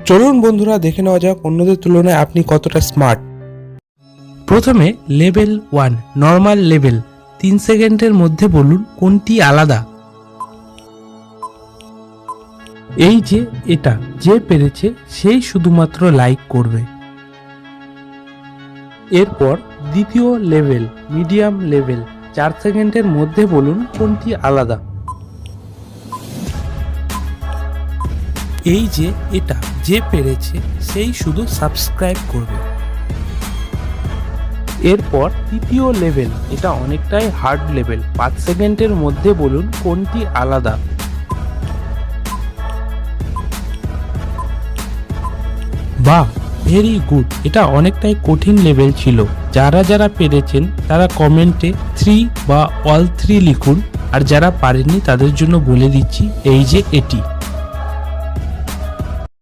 চলুন বন্ধুরা দেখে নেওয়া যাক অন্যদের তুলনায় আপনি কতটা স্মার্ট। প্রথমে লেভেল 1 নর্মাল লেভেল, 3 সেকেন্ডের মধ্যে বলুন কোনটি আলাদা। এই যে এটা যে পেরেছে সেই শুধুমাত্র লাইক করবে। এরপর দ্বিতীয় লেভেল মিডিয়াম লেভেল, 4 সেকেন্ডের মধ্যে বলুন কোনটি আলাদা। এই যে এটা যে পেরেছে সেই শুধু সাবস্ক্রাইব করবে। এরপর তৃতীয় লেভেল, এটা অনেকটাই হার্ড লেভেল, 5 সেকেন্ডের মধ্যে বলুন কোনটি আলাদা। বাহ, ভেরি গুড। এটা অনেকটাই কঠিন লেভেল ছিল। যারা যারা পেরেছেন তারা কমেন্টে 3 বা অল 3 লিখুন, আর যারা পারেননি তাদের জন্য বলে দিচ্ছি এই যে এটি।